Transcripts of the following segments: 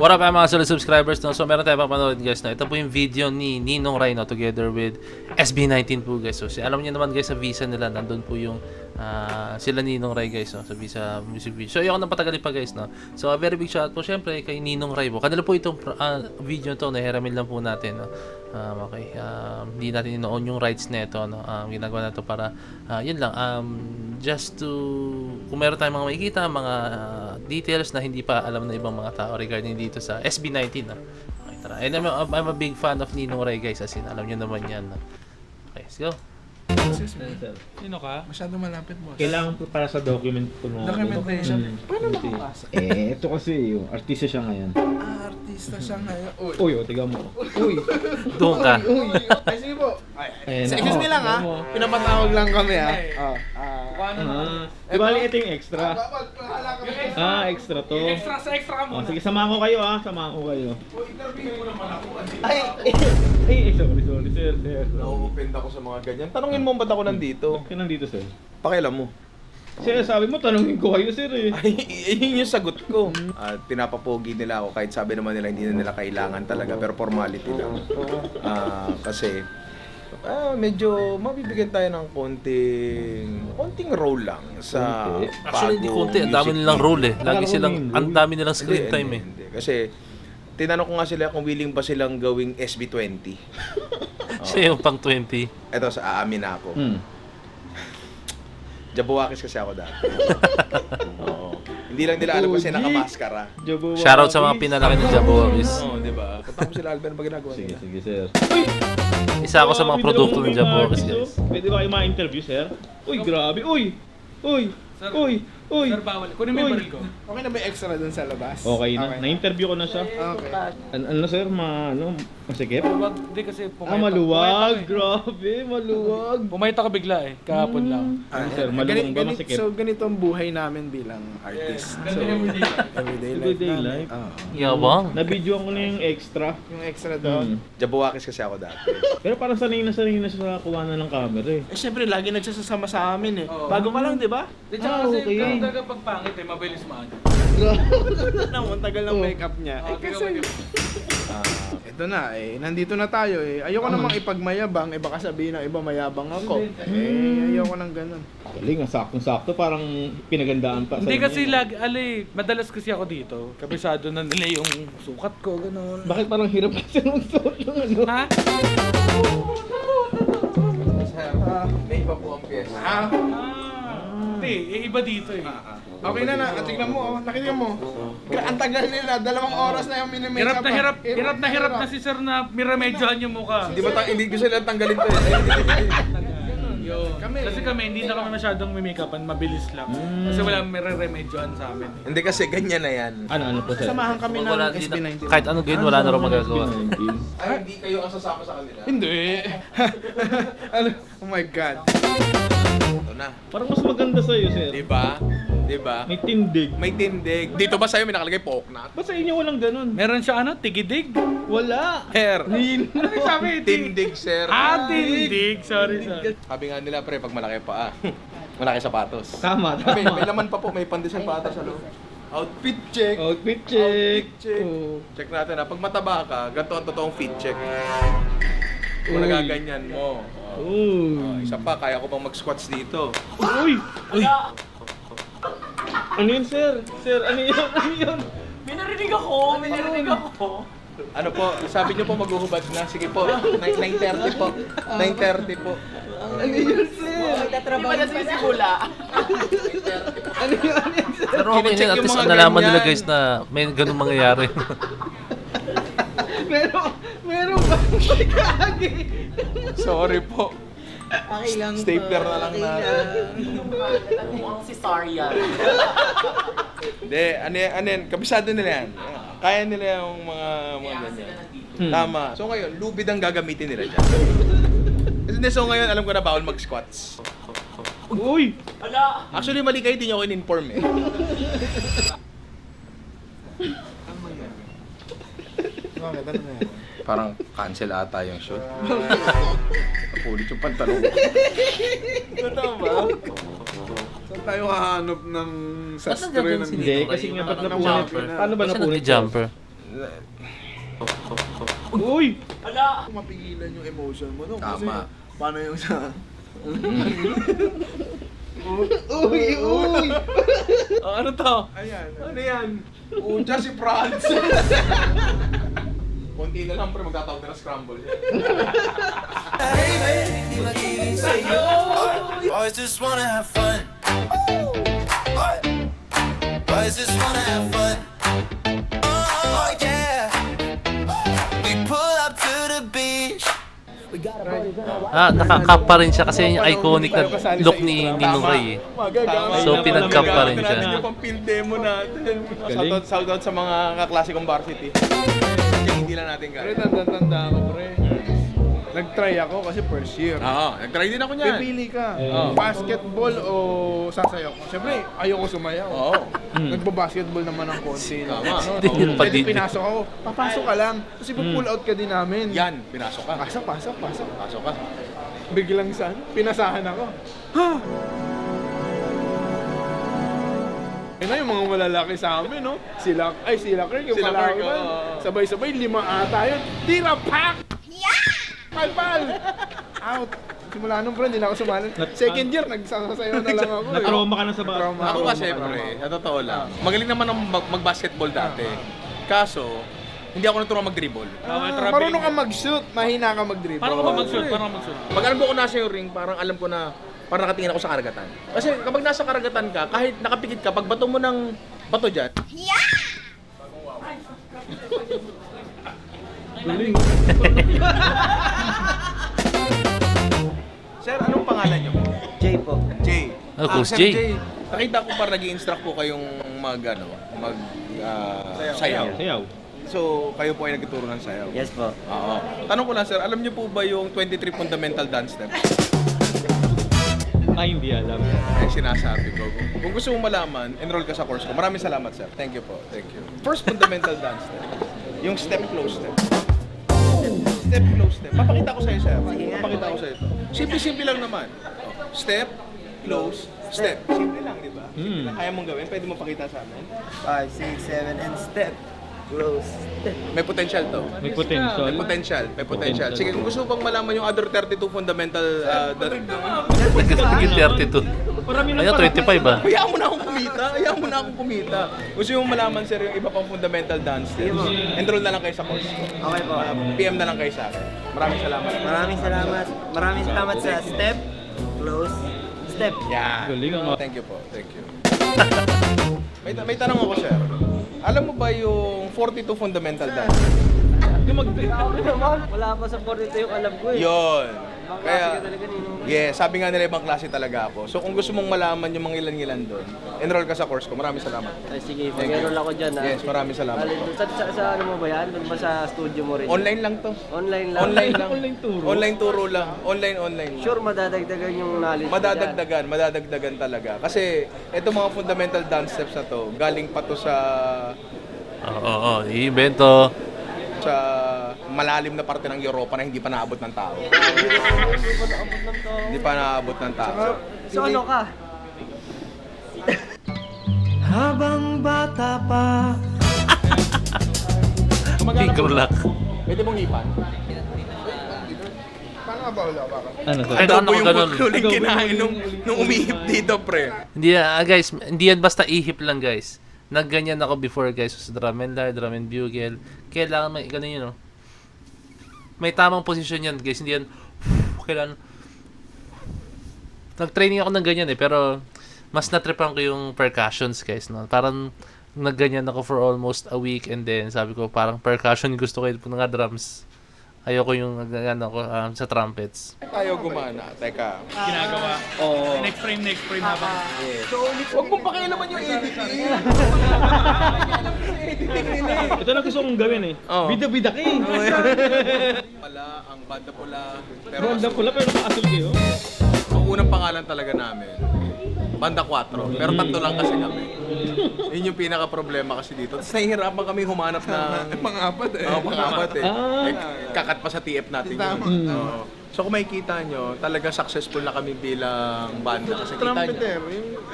What up mga solid subscribers, no? So meron tayo papanood guys, no? Ito po yung video ni Ninong Ray, no? Together with SB19 po guys. So alam niyo naman guys, sa visa nila nandun po yung sila Ninong Ray guys, no? Sa visa music video. So ayoko nang patagalin pa guys, no? So a very big shout po syempre kay Ninong Ray po. Kanila po itong video to, nahiramin lang po natin, no? Okay, hindi natin ino-on yung rights nito, no? Ginagawa na to para yun lang, just to kung meron tayong mga makikita, mga details na hindi pa alam ng ibang mga tao regarding dito sa SB19, no? Okay, tara. And I'm a big fan of Ninong Ray guys, as in, alam niyo naman yan, no? Okay, let's go. Sino ka? Masyado malapit, boss. Kailangan ko para sa document ko no. Documentation. Paano makapasa? Ito kasi yung artista siya ngayon. Artista siya ngayon. Uy. Uy, tiga mo. Uy. Doon ka. Uy. Ay, sige po. Ayan, Excuse me lang, ha? Pinapatawag lang kami, ha? Di ba ito yung extra? Extra to. Extra sa extra ka muna. Sige, samahan ko kayo samahan ko kayo. Ay, Sorry, sir. na-open ako sa mga ganyan. Tanungin mo ba't ako nandito? Okay lang dito, sir. Pakialam mo. Sir, sabi mo, tanungin ko kayo, sir eh. Ay, yun yung sagot ko. Pinapapogi nila ako kahit sabi naman nila hindi na nila kailangan talaga pero formality lang. Kasi medyo mabibigyan tayo ng konting role lang sa Actually, hindi konti. Ang dami music nilang video. role eh. Lagi silang, ang dami nilang screen Hindi, time eh. hindi. Kasi tinanong ko nga sila kung willing ba silang gawing SB20. Siya yung pang 20. Eto, sa aamin na ako. Jabuwakis kasi ako dati. Oo. Hindi lang nila alam kasi nakamaskara. Shoutout sa mga pinalaki ni Jaboris. Oo, di ba? Punta ko sila Alben, ba ginagawa Sige, nila? sige, sir. Isa ako sa mga produkto ng Jaboris guys. Pwede ba kayo ma-interview, sir? Uy, grabe. Uy! Uy! Sir, bawal. Kunin mo yung baril ko. Okay na ba extra dun sa labas? Okay na. Na-interview ko na siya. Okay. Ano, sir? Masikip? Wag, di kasi pumayat. Maluwag. Grabe, maluwag. Pumayat ako bigla eh. Kahapon lang. Sir, maluwang ba masikip? So, ganito ang buhay namin bilang artist. So, everyday Everyday life. life. namin. Yabang. Nabidyoan ko na yung extra. Yung extra doon. Jabuwakis kasi ako dati. Pero parang sanay na siya sa kuha na ng camera eh. Eh, syempre, lagi nagsasama sa amin eh. Bago pa lang, di ba? Di tsaka kasi okay. talaga pag pangit eh, mabilis maano. Ang tagal ng makeup niya. Okay. Ito na nandito na tayo eh. Ayoko namang ipagmayabang, baka sabihin ng iba mayabang ako. Ayoko nang ganun. Galing, saktong-sakto. Parang pinagandaan pa. Hindi sa kasi inyo. madalas kasi ako dito. Kabisado na nila yung sukat ko, gano'n. Bakit parang hirap kasi nung suot ng ano? Ha? May iba po ang pyesa. Hindi, iba dito eh. Okay na, tignan mo, nakita mo. Ang tagal nila, 2 oras na yung minimakeup. Hirap na si sir na miremedyohan yung mukha. Hindi ko sila tanggalin to eh. Kasi kami, hindi na kami masyadong mimake-upan, mabilis lang. Kasi wala miremedyohan sa amin. Hindi kasi ganyan na yan. Ano po, sir? Samahan kami ng Wala, SB19. kahit anong gawin, wala na rin magagawa. Ay, hindi kayo ang sasama sa kanila? Hindi. Oh my God. Ito na. Parang mas maganda sa'yo, sir. Diba? May tindig. May tindig. Dito ba sa'yo may nakalagay poknat? Ba't sa inyo walang ganun? Meron siya Tigidig? tigidig? Wala. Hair. Ano yung sabi? Tindig, sir. Tindig. Sorry. Sabi nga nila, pre, pag malaki pa malaki sapatos. Tama. May laman pa po, may pandesal patas sa loob. Outfit check. Outfit check. Check. Oh. Check natin na. Pag mataba ka, ganito ang totoong fit check. Kung Uy. nagaganyan mo. Isa pa, kaya ko bang mag-squats dito? Uy! Ano yun, sir? Sir, ano yun? May narinig ako. Ano po, sabi niyo po maghuhubad na. Sige po, 9:30 po. 9:30 po. Ano yun, sir? Magtatrabaho na sisimula. Pero okay Kine-check na, at yung least mga nalaman nila ganyan. guys na may ganun mangyayari. Meron ba? Kagi! Sorry po. Okay lang po. Stapler na lang natin. Mukhang si Saria. Hindi, ano yan, kabisado nila yan. Kaya nila yung mga ganyan. Tama. So ngayon, lubid ang gagamitin nila dyan. Kasi so ngayon, alam ko na bawal mag-squats. Uy! Actually, mali kayo, di niyo ako in-inform eh. Bakit? Ano na yan? Parang cancel ata yung shoot. Napulit yung pantalon. Totoo ba? Saan tayo hahanap ng sastre ng Hindi, kasi nga ba't napunit? Jumper. Paano ba Kasi napunit? nag-jumper. Uy! Mapigilan yung emotion mo, no? Tama. Kasi, paano yung sa... Ano to? Ayan. Ano yan? Uja si Franz. Konti na lang, pero magtatawag na scramble. Boys just wanna have fun. Boys just wanna have fun. Oh yeah. We pull up to the beach. Nakakap pa rin siya kasi yung iconic na look ni Ninong Ray eh. So, pinag-cup pa rin siya. Natin yung pang-field demo natin. Shoutout sa mga kaklasikong varsity. Kaya hindi lang natin Pre, kaya. tanda-tanda ako, pre. Nag-try ako kasi first year. Oo, nag-try din ako niyan. Pipili ka. Basketball o sasayaw ko. Siyempre, ayoko sumayaw. Oo. Nagbabasketball naman ng konti. Tama. Yun pa Pwede din. pinasok ako. Papasok ka lang. Kasi pull out ka din namin. Yan, pinasok ka. Pasok. Pasok ka. Biglang pinasahan ako. Ha! Yun na yung mga malalaki sa amin, no? Sila Kirk, yung Sila Kirk, Palawan. oo. Sabay-sabay, 5 ata yun. Tira, pak! Pal! Out! Simula nung, bro, hindi na ako sumali. Second year, nagsasayaw na lang ako. Na-trauma ka na sa Na-trauma Ako kasi, pre, sa totoo lang, magaling naman ako mag-basketball dati. Kaso, hindi ako naturuan mag-dribble. Marunong ka mag-shoot, mahina ka mag-dribble. Paano ka ba mag-shoot? Pag alam ko nasa yung ring, parang alam ko na, parang nakatingin ako sa karagatan. Kasi kapag nasa karagatan ka, kahit nakapikit ka, pag bato mo ng bato dyan, Sir, anong pangalan niyo? Jay po. Jay. Coach Sir Jay. Nakita ko parang nag-i-instruct po kayong sayaw. Sayaw. So, kayo po ay nagtuturo ng sayaw? Yes po. Oo. Tanong ko lang, sir, alam niyo po ba yung 23 fundamental dance steps? Ay, hindi alam. Sinasabi ko. Kung gusto mong malaman, enroll ka sa course ko. Maraming salamat, sir. Thank you po. Thank you. First fundamental dance step. Yung step, close step. Step, close step. Papakita ko sa'yo, sir. Papakita ko sa'yo ito. Simple-simple lang naman. Oh. Step, close, step. Simple lang, di ba? Simple lang. Kaya mong gawin. Pwede mo pakita sa amin. 5, 6, 7, and step. Close. May potential to. May potential. May potential. May potential. Sige, kung gusto mo pang malaman yung other 32 fundamental Naging 32. Ayun, 25 ah. Hayaan mo na akong kumita. Gusto yung malaman, sir, yung iba pang fundamental dance steps. Enroll na lang kayo sa course ko. Okay po. PM na lang kayo sa akin. Maraming salamat. Maraming salamat sa step, close, step. Yeah. Galing ang Thank you po. Thank you. may tanong ako, sir. Alam mo ba yung 42 fundamental dance? Wala pa sa 42 yung alam ko eh. Yun. Kaya, talaga ninong. yeah, sabi nga nila ibang klase talaga ako. So kung gusto mong malaman yung mga ilan-ilan doon, enroll ka sa course ko. Maraming salamat. Ay sige, Thank you. mag-enroll ako dyan ha. Yes, maraming salamat. Sa ano mo ba yan? Doon ba sa studio mo rin? Online lang to. Online lang. Online lang. Online turo. Online turo lang. Online lang. Sure, madadagdagan yung knowledge mo dyan. Madadagdagan talaga. Kasi itong mga fundamental dance steps na to, galing pa to sa I-invento. malalim na parte ng Europa na hindi pa naabot ng tao. Hindi pa naabot ng tao. So ano ka? Habang bata pa. Finger lock. Pwede mong hipan? Paano nga ba wala ba? Ano to? Ay, ano Adobo ko yung ganun? huling kinain nung umihip dito, pre. Hindi guys, hindi yan basta ihip lang guys. Nagganyan ako before guys sa drum and lyre, drum and bugle. Kailangan may ganun yun, no? May tamang posisyon yan guys, hindi yan kailangan. Nag-training ako ng ganyan pero mas natripan ko yung percussions guys, no? Parang nagganyan ako for almost a week and then sabi ko parang percussion gusto ko yung mga drums. Ayoko yung sa trumpets. Tayo gumana. Teka. Ginagawa. Oo. Next frame habang. Huwag mong pakialaman yung editing. Editing nila eh. Ito lang gusto kong gawin eh. Oo. Bida-bida ka eh. Pala, ang banda pula. Pero Ronda pula pero nakaasul kayo. ang unang pangalan talaga namin, Banda 4. Pero tatlo lang kasi kami. Yun yung pinaka-problema kasi dito. Tapos nahihirapan kami humanap na Pang-apat eh. pang-apat eh. Ah. Eh, kakat pa sa TF natin yun. Oo. So kung makikita nyo, talaga successful na kami bilang banda. Kasi kita nyo. Trumpeter,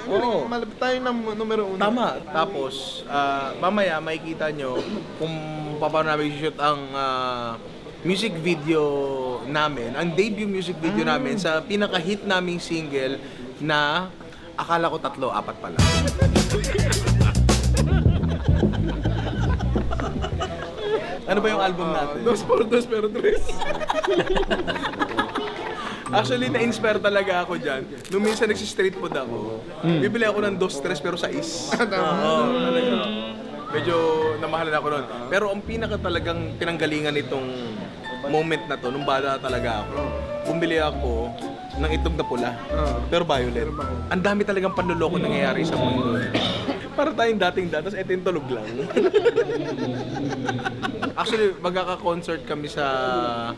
yung malapit tayo ng numero 1. Tama. Tapos, mamaya makikita nyo kung paano namin shoot ang music video namin, ang debut music video namin sa pinaka-hit naming single na akala ko 3, 4 pala. Ano ba yung album natin? Dos por dos pero tres. Actually, na-inspire talaga ako dyan. Nung minsan nagsi-street food ako, bibili ako ng 2-3 pero 6. Oo, talaga. Medyo namahalan ako nun. Pero ang pinaka talagang pinanggalingan nitong moment na to, nung bata talaga ako, bumili ako ng itlog na pula, pero violet. Ang dami talagang panluloko nangyayari sa mundo. Para tayong dating data, tapos eto yung tulog lang. Actually, magkaka-concert kami sa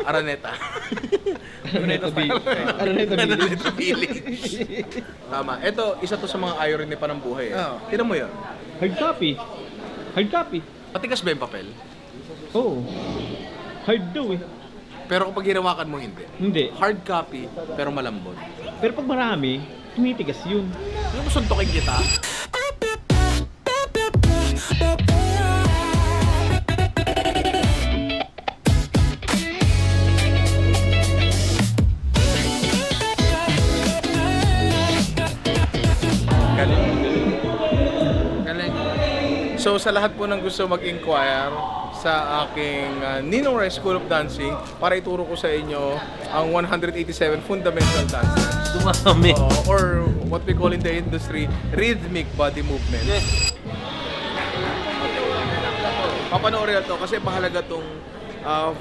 Araneta. Araneta Village. Tama. Ito, isa to sa mga irony pa ng buhay. Tignan mo yun. Hard copy. Hard copy. Matigas ba yung papel? Oo. Hard daw eh. Pero kapag hinawakan mo, hindi. Hindi. Hard copy, pero malambot. Pero pag marami, tumitigas yun. Ano mo suntokin kita? Galing. Galing. So sa lahat po ng gusto mag-inquire sa aking Ninong Ray School of Dancing, para ituro ko sa inyo ang 187 fundamental dances. Dumami. Or what we call in the industry, rhythmic body movement. Yes. Papanoorin na to kasi mahalaga tong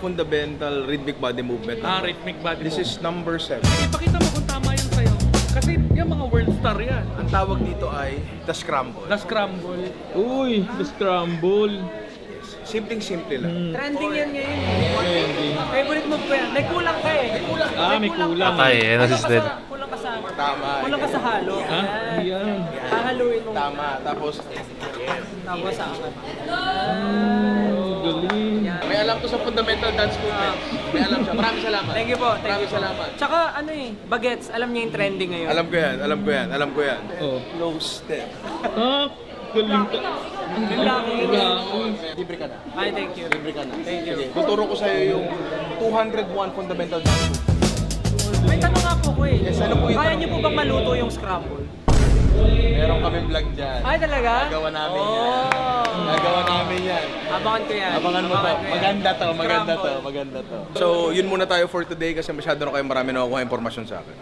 fundamental rhythmic body movement. Rhythmic body This is number 7. Ipakita mo kung tama yun sa'yo. Kasi yung mga world star yan. Ang tawag dito ay the scramble. The scramble. Uy, the scramble. Simpleng-simple lang. Trending yan ngayon. Trending. Favorite move ko yan. May kulang ka eh. May kulang. Patay, assisted. Kulang ka sa... Tama. Kulang ka sa halo. Ha? Ayan. Hahaluin mo. Tama. Tapos, Tapos sa angat. Oh, galing. may alam to sa fundamental dance movement. May alam siya. Maraming salamat. Thank you po. Thank Maraming you po. salamat. Tsaka ano eh, bagets. Alam niya yung trending ngayon. Alam ko yan. Alam ko yan. Alam ko yan. Oh. Low step. Ah, galing ka. Libre ka na. Ay, thank you. Libre ka na. Thank you. Sige, tuturo ko sa'yo yung 201 fundamental dance movement. May tanong nga po ko eh. Yes, ano po yung Kaya tanong? niyo po bang maluto yung scramble? Meron kami vlog dyan. Ay, talaga? Gagawa namin yan. Gagawa namin yan. Abangan ko yan. Abangan mo to. ko yan. Maganda to, maganda to, Scramble. maganda to. So, yun muna tayo for today kasi masyado na kayo marami nakukuha impormasyon sa akin.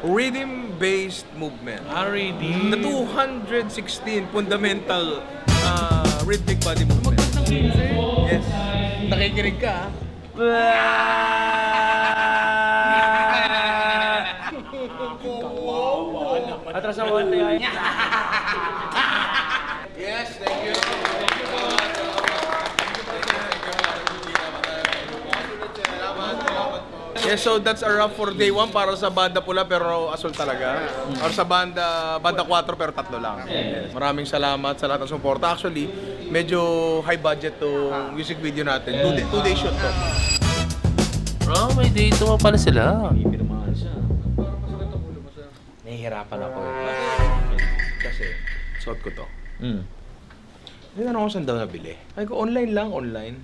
Rhythm-based movement. R.A.D. The 216 fundamental rhythmic body movement. Yes. Nakikinig ka, Atras na one tayo. Yes, thank you. Yes, so that's a wrap for day 1 para sa banda pula pero asul talaga. Or sa banda 4 pero 3 lang. Yes. Maraming salamat sa lahat ng suporta. Actually, medyo high budget tong music video natin. 2-day shoot to. Bro, may date mo pala sila. Pinamahan siya. Nahihirapan ako eh. Kasi, suot ko to. Hmm. Hindi na ako saan daw nabili. Ay ko, online lang, online.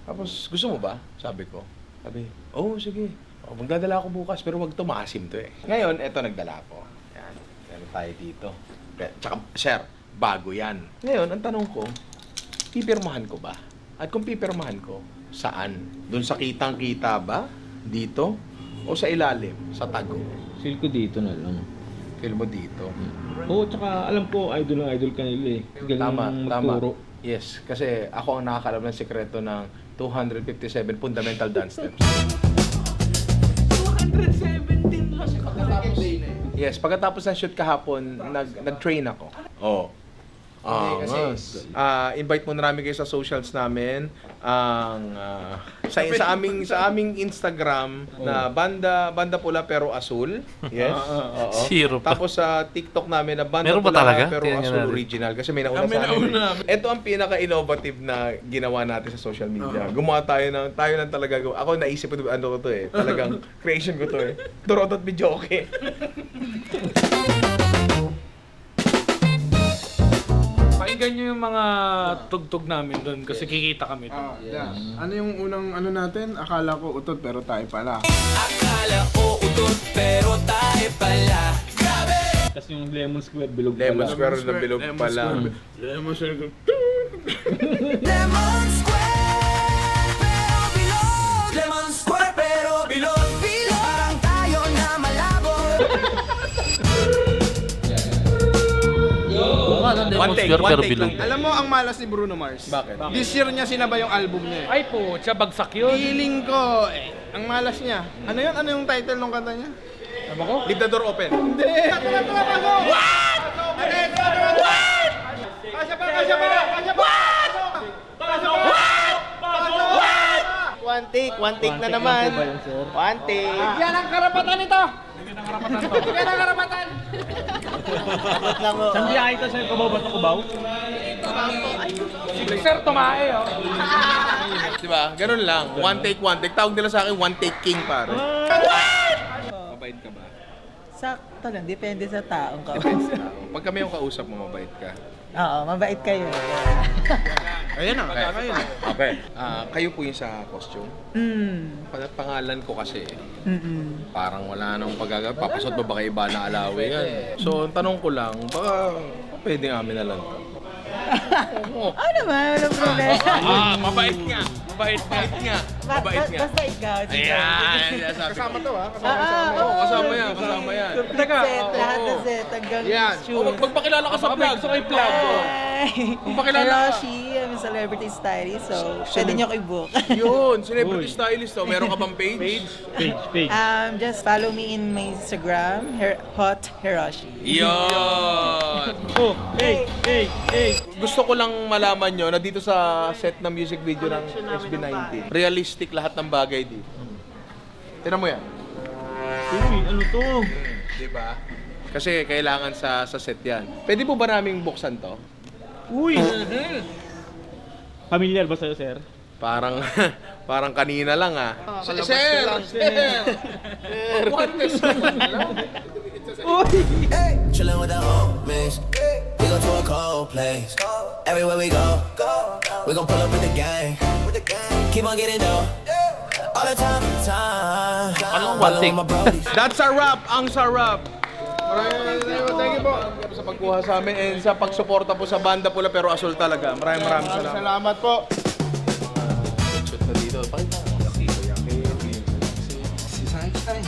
Tapos, gusto mo ba? Sabi ko. Sabi, sige. Magdadala ako bukas, pero wag to, maasim to eh. Ngayon, eto nagdala ako. Yan, meron tayo dito. Tsaka, sir, bago yan. Ngayon, ang tanong ko, pipirmahan ko ba? At kung pipirmahan ko, saan? Doon sa kitang-kita ba? Dito? O sa ilalim? Sa tago? Feel ko dito na lang. Feel mo dito? Oo, tsaka alam ko, idol ka nila eh. Galing magturo. Yes, kasi ako ang nakakalam ng sekreto ng 257 fundamental dance steps. 217 lang. Yes, pagkatapos ng shoot kahapon, nag-train ako. Invite muna namin kayo sa socials namin. Sa aming Instagram na banda pula pero asul. Yes. Oo. Zero pa. Tapos sa TikTok namin na banda Meron ba pula talaga? pero Tingnan asul natin. original kasi may nauna sa amin. Ito ang pinaka-innovative na ginawa natin sa social media. Gumawa tayo ng talaga. Ako naisip ko ano ko to eh. Talagang creation ko to eh. Dorot at Bijoke. Pakinggan nyo yung mga tugtog namin doon kasi kikita kami doon. Ano yung unang ano natin? Akala ko utot pero tayo pala. Akala ko utot pero tayo pala. Grabe! Tapos yung lemon square, bilog Lemon pala. square na bilog pala. Lemon square. Lemon square pero bilog. Lemon square pero bilog. Bilog. Parang tayo na malabo. Lemon Square pero bilog. Alam mo ang malas ni Bruno Mars? Bakit? This year niya sinaba yung album niya eh. Ay po, siya bagsak yun. Feeling ko, ang malas niya. Ano yun? Ano yung title ng kanta niya? Ano ko? Leave the door open. Hindi! What? Kasya pa! Kasya pa! Kasya pa! One take na naman. One take. Yan ang karapatan nito! Yan ang karapatan! Saan biyahe ito sa Cubao ba ito, Cubao? Sir, tumae oh. Diba? Ganun lang. One take. Tawag nila sa akin, one take king pare. Mabait ka ba? Sakto lang, depende sa taong ka. Pag kami yung kausap mo, mabait ka. Oo, mabait kayo. Ayan na. Okay. Kayo po yung sa costume. Pangalan ko kasi, parang wala nang pagagawa. Papasot ba kayo iba na alawi yan? So, ang tanong ko lang, baka pwede amin na lang to. Oo naman, walang problema. Mabait nga. Basta ikaw. Kasama to ha? Oo, Kasama yan. Set, lahat na set, hanggang shoes. Magpakilala ka sa vlog. Gusto ko yung vlog. Magpakilala ka. Hiroshi, I'm a celebrity stylist, so pwede niyo ko i-book. Yun, celebrity stylist to. Meron ka bang page? Page. Just follow me in my Instagram, Hot Hiroshi. Yun! Oh, hey! Gusto ko lang malaman nyo na dito sa set ng music video ng SB19, realistic lahat ng bagay dito. Tignan mo yan. Uy, ano to? Diba? Kasi kailangan sa set yan. Pwede po ba naming buksan to? Uy! Familiar ba sa'yo, sir? Parang parang kanina lang ah. Sir! What is Hey, chillin' with the homies. We go to a cold place. Everywhere we go, we gon' pull up with the gang. Keep on getting dough. All the time. Anong one take? That's a wrap! Ang sarap! Thank you po sa pagkuha sa amin and sa pagsuporta po sa banda pula pero asul talaga. Maraming salamat. Salamat po. Shoot na dito. Pakita mo. Si Sunshine.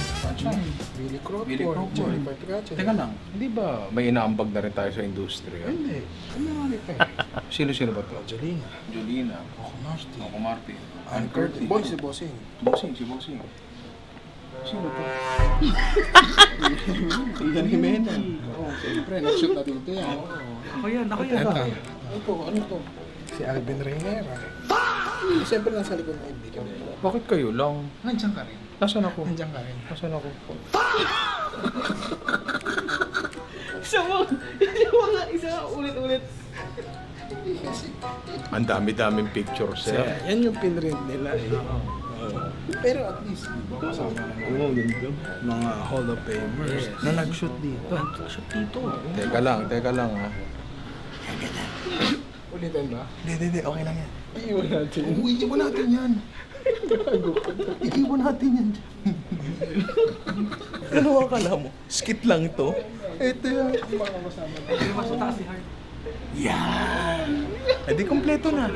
Billy Crawford. Johnny Patricache. Teka lang, hindi ba may inaambag na rin tayo sa industriya? Hindi. Kumarami pa eh. Sino ba to? Jolina. Ako Martin. Ann Curtis. Boy, si Bossing. Si Bossing. Sino to? Ian Jimena. Oo, siyempre. Nag-shoot natin ito yan. Ako yan. Ano to? Si Alvin Reynera. Siyempre nasa likod ng kaibigan. Bakit kayo lang? Nandiyan ka rin. Nasaan ako? Nandiyan ka rin. Nasaan ako? Isa ulit-ulit. Ang dami-daming pictures eh. Yan yung pinrint nila eh. Pero at least, di ba, kasama na mga Hall of Famers na nag-shoot dito. Teka lang ah. Ulitin ba? Hindi, okay lang yan. Iiwan natin. Iiwan natin yan. Iiwan natin yan. Ano akala mo? Skit lang to? Ito yan. Yan! Eh di kompleto na.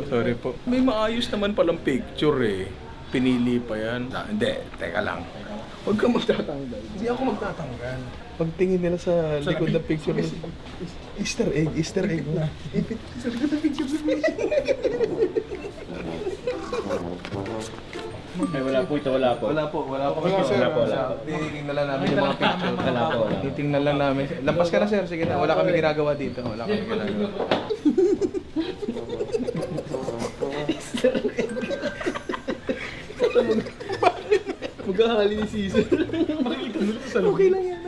Sorry po. May maayos naman palang picture eh. Pinili pa yan. Hindi, teka lang. Huwag kang magtatanggal. Hindi ako magtatanggal. Pagtingin nila sa likod ng picture ng Easter egg na. Ay, wala po ito, wala po. Wala po Wala, sir. Titingnan lang namin yung mga picture. Wala po, wala. Titingnan lang namin. Lampas ka na sir, sige na. Wala kami ginagawa dito. Wala kami ginagawa. Maghahali ni Caesar. Makikita mo sa loob. Okay lang yan.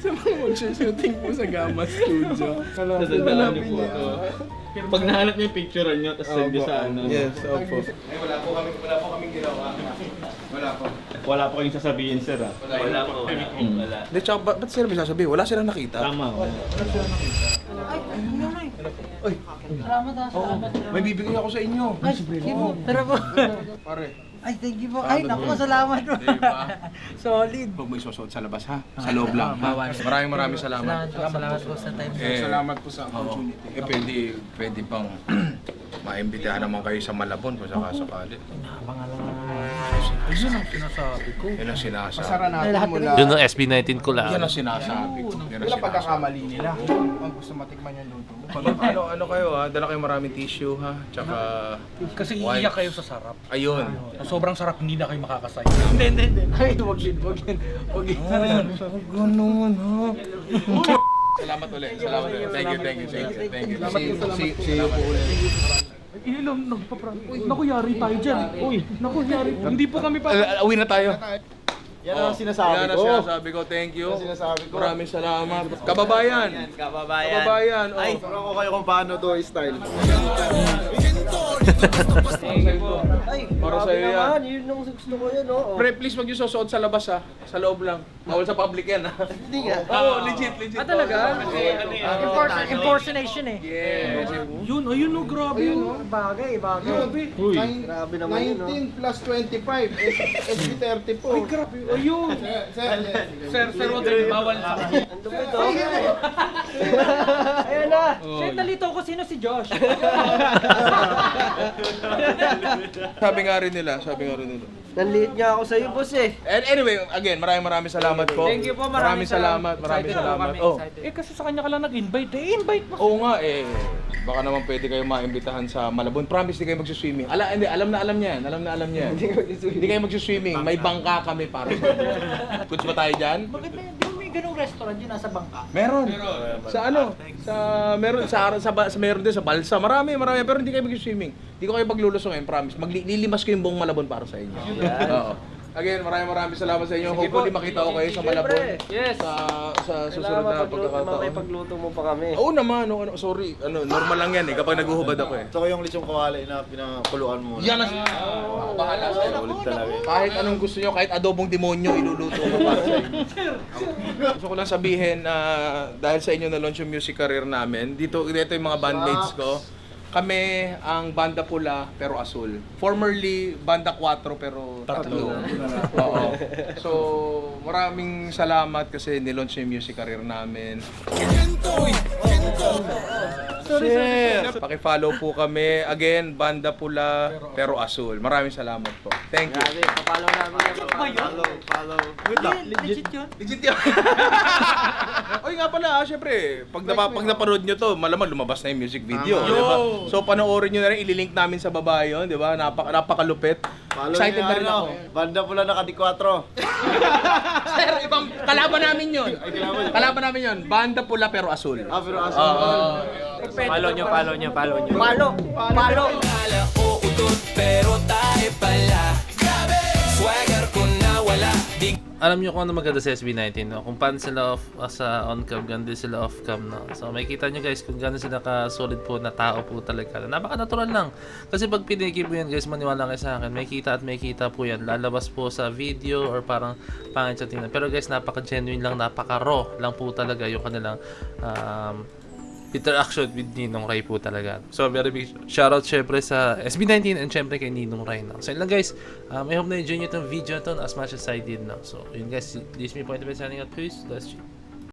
Sa mga mag-shooting po sa Gamma Studio. Tatandaan niyo po ito. Pag nahanap niyo yung picture niyo, tapos send niyo sa ano. Yes, opo. Ay, wala po kami ginawa. Wala po. Wala po kayong sasabihin, sir, ah. Wala po. Wala. Hindi, tsaka ba't sila may sasabihin? Wala silang nakita. Tama, wala. May bibigay ako sa inyo. Ay, thank you po. Tara po. Pare, Ay, thank you po. Ay, naku, salamat po. Diba? Solid. huwag mo isusuot sa labas ha. Sa loob lang. Ha? Maraming salamat. Salamat po sa time. Salamat po sa Oo. Pwede pang maimbitahan naman kayo sa Malabon kung sakasakali. Ayun ang sinasabi ko. Yan ang sinasabi. Pasara natin mula. Yun ang SB19 ko lang. Yan ang sinasabi ko. Yan ang Wala sinasabi. pagkakamali nila. Ang gusto matikman yung luto mo. Ano kayo ha? Dala kayo maraming tissue ha? Tsaka Kasi Wipes. iiyak kayo sa sarap. ayun. Sa sobrang sarap, hindi na kayo makakasay. Hindi. Ay, wag yun. Ganun ha. Salamat ulit. Thank you. See you po ulit. Inilang, nagpa-prank. Uy, naku, yari tayo dyan. Uy, naku, yari. Hindi po kami pa. Uwi na tayo. Yan ang sinasabi Yan ang ko. sinasabi ko. Thank you. Yan ang sinasabi ko. Maraming salamat. Kababayan. Kababayan. Oh. Ay, turo ko kayo kung paano to style. Para sa iyo yan. Yun ang gusto ko yun, oo. Pre, please wag niyo susuot sa labas ha. Sa loob lang. Bawal sa public yan ha. Hindi nga. Oo, legit. Ah, talaga? Impersonation eh. Yes. Yun, ayun, no, grabe yun. Bagay. Uy. Grabe naman yun, no? 19 plus 25. SB30 po. Ay, grabe. Ayun. Sir, wag kayo bawal sa akin. Ando ba ito? Ayan na. Sir, nalito ko sino si Josh. Sabi nga rin nila. Nanliit nga ako sa'yo, boss eh. And anyway, again, maraming salamat po. Thank you po, maraming salamat. Excited po kami, Oh. excited. Eh, kasi sa kanya ka lang nag-invite. Invite mo. Oo nga baka naman pwede kayo maimbitahan sa Malabon. Promise di kayo magsuswimming. Alam na alam niya yan. Hindi kayo magsuswimming. May bangka kami para sa inyo. Goods ba tayo dyan? Bakit di ba may ganung restaurant yun nasa bangka? Meron. Sa ano? Meron meron din sa Balsa. Marami pero hindi kayo mag-swimming. Hindi ko kayo paglulusongin, promise. Lilimas ko yung buong Malabon para sa inyo. Oo. Again, maraming salamat sa inyo. Hopefully makita ko kayo sa Malabon. Yes. Sa susunod na pagkakataon. Pagluto mo pa kami. Oo naman, sorry. Normal lang yan kapag naguhubad ako eh. Ito yung lechong kawali na pinakuluan mo. Yan ang bahala sa Ulit talaga. kahit anong gusto nyo, kahit adobong demonyo, iluluto ko para sa inyo. Gusto ko lang sabihin na dahil sa inyo na-launch yung music career namin, dito yung mga bandmates ko. Kami ang Banda Pula pero Asul. Formerly Banda 4 pero tatlo. Oo. So, maraming salamat kasi nilaunch yung music career namin. Sorry. Paki-follow po kami. Again, Banda Pula pero Asul. Maraming salamat po. Thank you. Papalo namin yan. Legit yun? Legit yun. Oy nga pala, syempre, pag napanood nyo to, malamang lumabas na yung music video, di ba? So panoorin nyo na rin, ililink namin sa baba yun, di ba? Napakalupit. Excited na rin ako. Banda pula na kadi 4. Sir, ibang kalaban namin yun. Kalaban namin yun. Banda Pula pero Asul. Pero Follow nyo. Palo! Akala ko utot pero tayo pala. Swagger ko na wala. Alam niyo kung ano maganda sa SB19, no? Kung paano sila sa on-cam, ganda sila off-cam, no? So, makikita nyo guys kung gano'n sila ka-solid po na tao po talaga. Napaka-natural lang. Kasi pag pinigil mo yan guys, maniwala kayo sa akin, may kita po yan. Lalabas po sa video or parang pangit sa tingnan. Pero guys, napaka-genuine lang, napaka-raw lang po talaga yung kanilang interaction with Ninong Ray po talaga. So, very big shoutout syempre sa SB19 and syempre kay Ninong Ray. No? So, yun lang guys. I hope na enjoy nyo itong video na to as much as I did. No? So, yun guys. This is me, Point of View, signing out. Peace. Bless you.